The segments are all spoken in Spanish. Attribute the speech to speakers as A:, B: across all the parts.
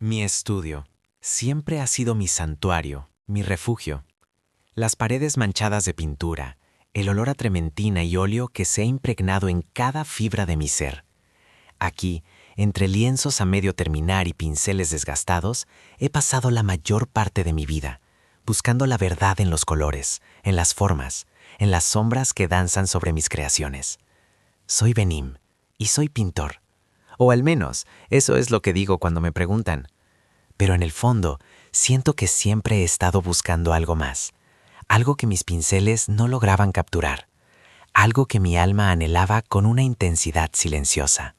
A: Mi estudio siempre ha sido mi santuario, mi refugio. Las paredes manchadas de pintura, el olor a trementina y óleo que se ha impregnado en cada fibra de mi ser. Aquí, entre lienzos a medio terminar y pinceles desgastados, he pasado la mayor parte de mi vida, buscando la verdad en los colores, en las formas, en las sombras que danzan sobre mis creaciones. Soy Benim y soy pintor. O al menos, eso es lo que digo cuando me preguntan. Pero en el fondo, siento que siempre he estado buscando algo más, algo que mis pinceles no lograban capturar, algo que mi alma anhelaba con una intensidad silenciosa.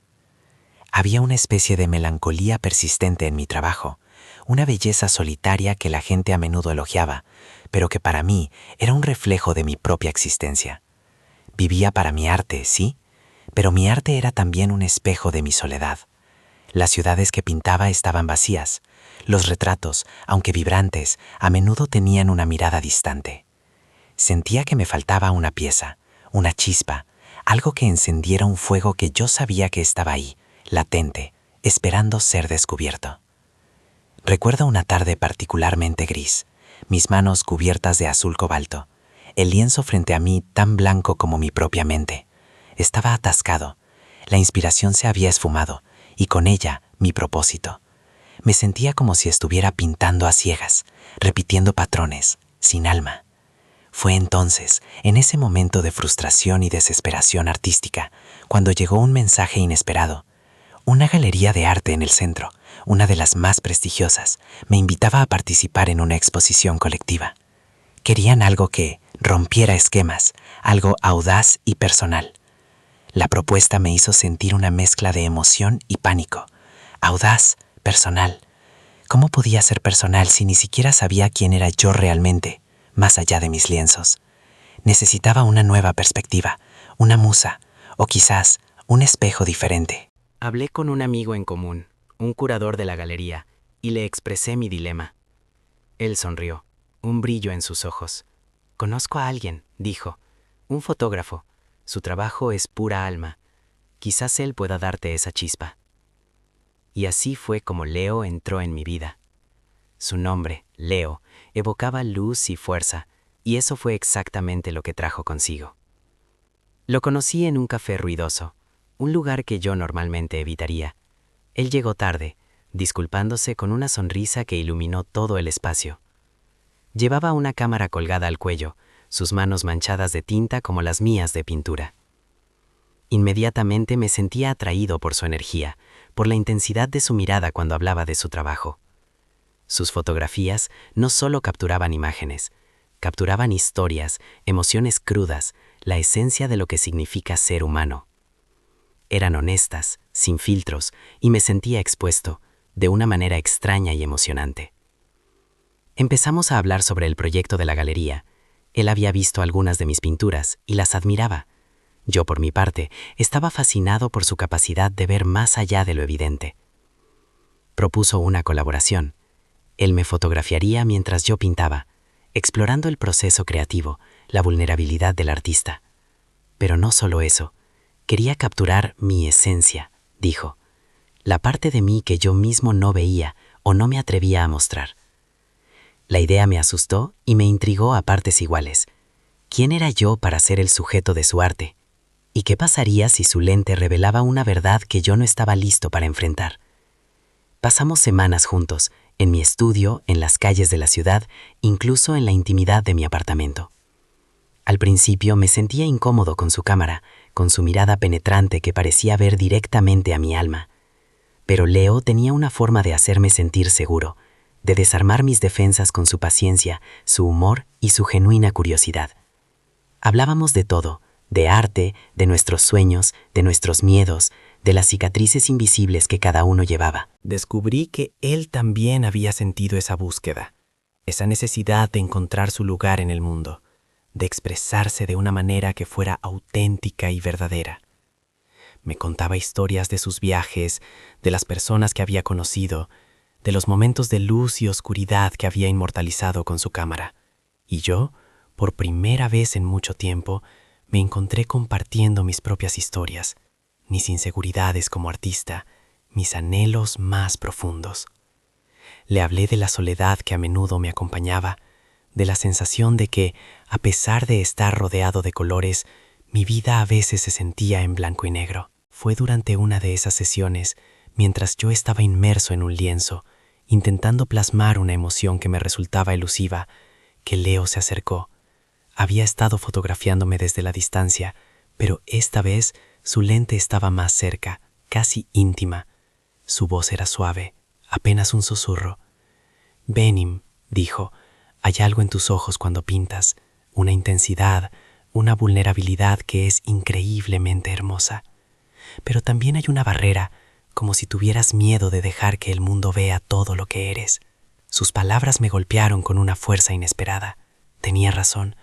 A: Había una especie de melancolía persistente en mi trabajo, una belleza solitaria que la gente a menudo elogiaba, pero que para mí era un reflejo de mi propia existencia. Vivía para mi arte, sí, pero mi arte era también un espejo de mi soledad. Las ciudades que pintaba estaban vacías. Los retratos, aunque vibrantes, a menudo tenían una mirada distante. Sentía que me faltaba una pieza, una chispa, algo que encendiera un fuego que yo sabía que estaba ahí, latente, esperando ser descubierto. Recuerdo una tarde particularmente gris, mis manos cubiertas de azul cobalto, el lienzo frente a mí tan blanco como mi propia mente. Estaba atascado, la inspiración se había esfumado, y con ella mi propósito. Me sentía como si estuviera pintando a ciegas, repitiendo patrones, sin alma. Fue entonces, en ese momento de frustración y desesperación artística, cuando llegó un mensaje inesperado. Una galería de arte en el centro, una de las más prestigiosas, me invitaba a participar en una exposición colectiva. Querían algo que rompiera esquemas, algo audaz y personal. La propuesta me hizo sentir una mezcla de emoción y pánico. Audaz, personal. ¿Cómo podía ser personal si ni siquiera sabía quién era yo realmente, más allá de mis lienzos? Necesitaba una nueva perspectiva, una musa, o quizás un espejo diferente.
B: Hablé con un amigo en común, un curador de la galería, y le expresé mi dilema. Él sonrió, un brillo en sus ojos. «Conozco a alguien», dijo, «un fotógrafo. Su trabajo es pura alma. Quizás él pueda darte esa chispa». Y así fue como Leo entró en mi vida. Su nombre, Leo, evocaba luz y fuerza, y eso fue exactamente lo que trajo consigo. Lo conocí en un café ruidoso, un lugar que yo normalmente evitaría. Él llegó tarde, disculpándose con una sonrisa que iluminó todo el espacio. Llevaba una cámara colgada al cuello, sus manos manchadas de tinta como las mías de pintura. Inmediatamente me sentía atraído por su energía, por la intensidad de su mirada cuando hablaba de su trabajo. Sus fotografías no solo capturaban imágenes, capturaban historias, emociones crudas, la esencia de lo que significa ser humano. Eran honestas, sin filtros, y me sentía expuesto, de una manera extraña y emocionante. Empezamos a hablar sobre el proyecto de la galería. Él había visto algunas de mis pinturas y las admiraba. Yo, por mi parte, estaba fascinado por su capacidad de ver más allá de lo evidente. Propuso una colaboración. Él me fotografiaría mientras yo pintaba, explorando el proceso creativo, la vulnerabilidad del artista. Pero no solo eso. Quería capturar mi esencia, dijo, la parte de mí que yo mismo no veía o no me atrevía a mostrar. La idea me asustó y me intrigó a partes iguales. ¿Quién era yo para ser el sujeto de su arte? ¿Y qué pasaría si su lente revelaba una verdad que yo no estaba listo para enfrentar? Pasamos semanas juntos, en mi estudio, en las calles de la ciudad, incluso en la intimidad de mi apartamento. Al principio me sentía incómodo con su cámara, con su mirada penetrante que parecía ver directamente a mi alma. Pero Leo tenía una forma de hacerme sentir seguro, de desarmar mis defensas con su paciencia, su humor y su genuina curiosidad. Hablábamos de todo, de arte, de nuestros sueños, de nuestros miedos, de las cicatrices invisibles que cada uno llevaba.
C: Descubrí que él también había sentido esa búsqueda, esa necesidad de encontrar su lugar en el mundo, de expresarse de una manera que fuera auténtica y verdadera. Me contaba historias de sus viajes, de las personas que había conocido, de los momentos de luz y oscuridad que había inmortalizado con su cámara. Y yo, por primera vez en mucho tiempo, me encontré compartiendo mis propias historias, mis inseguridades como artista, mis anhelos más profundos. Le hablé de la soledad que a menudo me acompañaba, de la sensación de que, a pesar de estar rodeado de colores, mi vida a veces se sentía en blanco y negro. Fue durante una de esas sesiones, mientras yo estaba inmerso en un lienzo, intentando plasmar una emoción que me resultaba elusiva, que Leo se acercó. Había estado fotografiándome desde la distancia, pero esta vez su lente estaba más cerca, casi íntima. Su voz era suave, apenas un susurro. «Benim», dijo, «hay algo en tus ojos cuando pintas, una intensidad, una vulnerabilidad que es increíblemente hermosa. Pero también hay una barrera, como si tuvieras miedo de dejar que el mundo vea todo lo que eres». Sus palabras me golpearon con una fuerza inesperada. Tenía razón.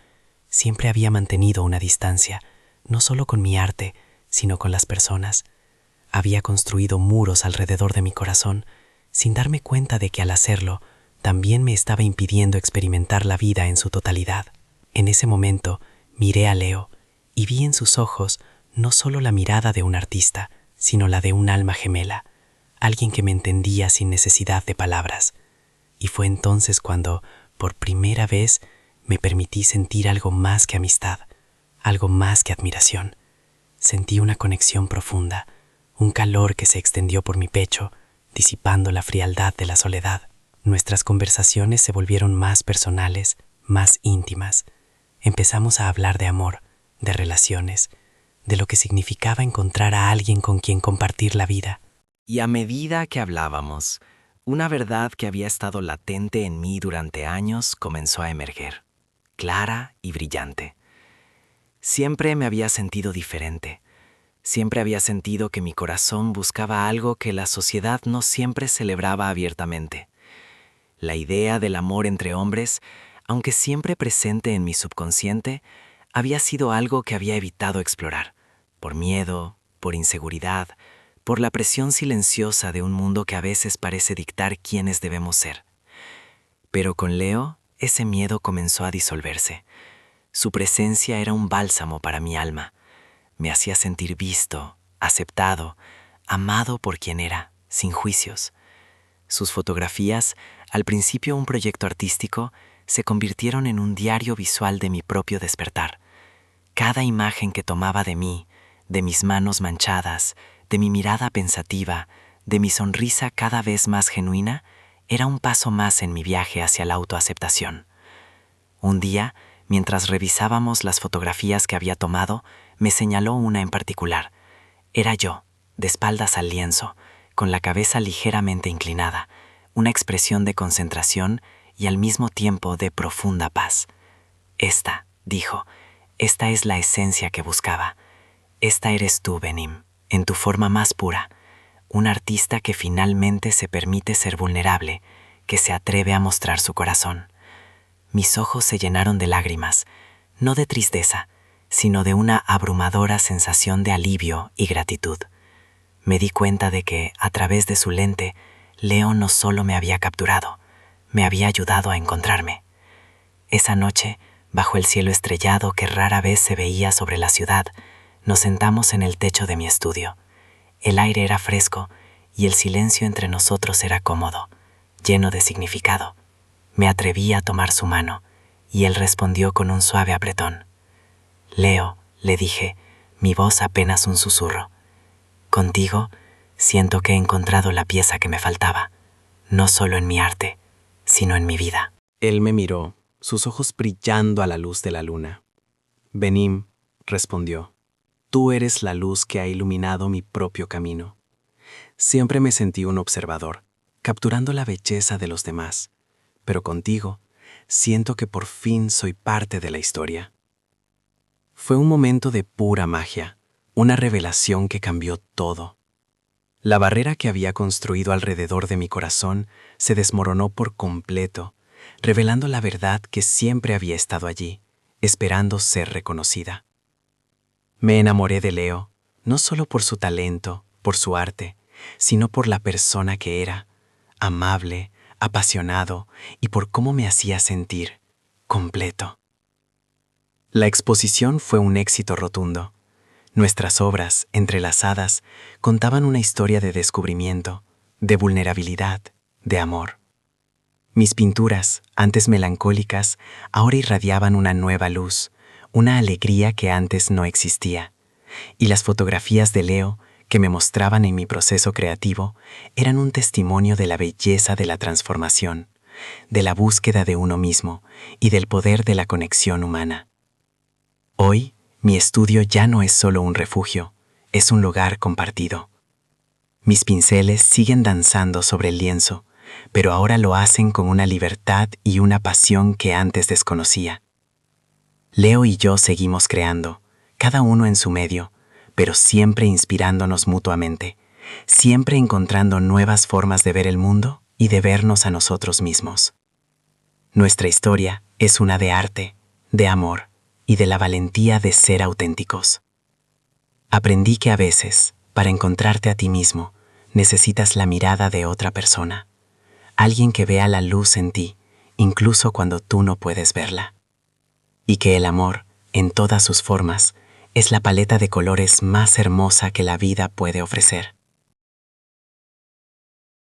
C: Siempre había mantenido una distancia, no solo con mi arte, sino con las personas. Había construido muros alrededor de mi corazón, sin darme cuenta de que al hacerlo, también me estaba impidiendo experimentar la vida en su totalidad. En ese momento, miré a Leo y vi en sus ojos no solo la mirada de un artista, sino la de un alma gemela, alguien que me entendía sin necesidad de palabras. Y fue entonces cuando, por primera vez, me permití sentir algo más que amistad, algo más que admiración. Sentí una conexión profunda, un calor que se extendió por mi pecho, disipando la frialdad de la soledad. Nuestras conversaciones se volvieron más personales, más íntimas. Empezamos a hablar de amor, de relaciones, de lo que significaba encontrar a alguien con quien compartir la vida.
A: Y a medida que hablábamos, una verdad que había estado latente en mí durante años comenzó a emerger, clara y brillante. Siempre me había sentido diferente. Siempre había sentido que mi corazón buscaba algo que la sociedad no siempre celebraba abiertamente. La idea del amor entre hombres, aunque siempre presente en mi subconsciente, había sido algo que había evitado explorar, por miedo, por inseguridad, por la presión silenciosa de un mundo que a veces parece dictar quiénes debemos ser. Pero con Leo, ese miedo comenzó a disolverse. Su presencia era un bálsamo para mi alma. Me hacía sentir visto, aceptado, amado por quien era, sin juicios. Sus fotografías, al principio un proyecto artístico, se convirtieron en un diario visual de mi propio despertar. Cada imagen que tomaba de mí, de mis manos manchadas, de mi mirada pensativa, de mi sonrisa cada vez más genuina, era un paso más en mi viaje hacia la autoaceptación. Un día, mientras revisábamos las fotografías que había tomado, me señaló una en particular. Era yo, de espaldas al lienzo, con la cabeza ligeramente inclinada, una expresión de concentración y al mismo tiempo de profunda paz. «Esta», dijo, «esta es la esencia que buscaba. Esta eres tú, Benim, en tu forma más pura, un artista que finalmente se permite ser vulnerable, que se atreve a mostrar su corazón». Mis ojos se llenaron de lágrimas, no de tristeza, sino de una abrumadora sensación de alivio y gratitud. Me di cuenta de que, a través de su lente, Leo no solo me había capturado, me había ayudado a encontrarme. Esa noche, bajo el cielo estrellado que rara vez se veía sobre la ciudad, nos sentamos en el techo de mi estudio. El aire era fresco y el silencio entre nosotros era cómodo, lleno de significado. Me atreví a tomar su mano y él respondió con un suave apretón. «Leo», le dije, mi voz apenas un susurro, «contigo siento que he encontrado la pieza que me faltaba, no solo en mi arte, sino en mi vida».
C: Él me miró, sus ojos brillando a la luz de la luna. «Benim», respondió, «tú eres la luz que ha iluminado mi propio camino». Siempre me sentí un observador, capturando la belleza de los demás, pero contigo siento que por fin soy parte de la historia. Fue un momento de pura magia, una revelación que cambió todo. La barrera que había construido alrededor de mi corazón se desmoronó por completo, revelando la verdad que siempre había estado allí, esperando ser reconocida. Me enamoré de Leo, no solo por su talento, por su arte, sino por la persona que era, amable, apasionado y por cómo me hacía sentir, completo. La exposición fue un éxito rotundo. Nuestras obras, entrelazadas, contaban una historia de descubrimiento, de vulnerabilidad, de amor. Mis pinturas, antes melancólicas, ahora irradiaban una nueva luz, una alegría que antes no existía. Y las fotografías de Leo, que me mostraban en mi proceso creativo, eran un testimonio de la belleza de la transformación, de la búsqueda de uno mismo y del poder de la conexión humana. Hoy, mi estudio ya no es solo un refugio, es un lugar compartido. Mis pinceles siguen danzando sobre el lienzo, pero ahora lo hacen con una libertad y una pasión que antes desconocía. Leo y yo seguimos creando, cada uno en su medio, pero siempre inspirándonos mutuamente, siempre encontrando nuevas formas de ver el mundo y de vernos a nosotros mismos. Nuestra historia es una de arte, de amor y de la valentía de ser auténticos. Aprendí que a veces, para encontrarte a ti mismo, necesitas la mirada de otra persona, alguien que vea la luz en ti, incluso cuando tú no puedes verla. Y que el amor, en todas sus formas, es la paleta de colores más hermosa que la vida puede ofrecer.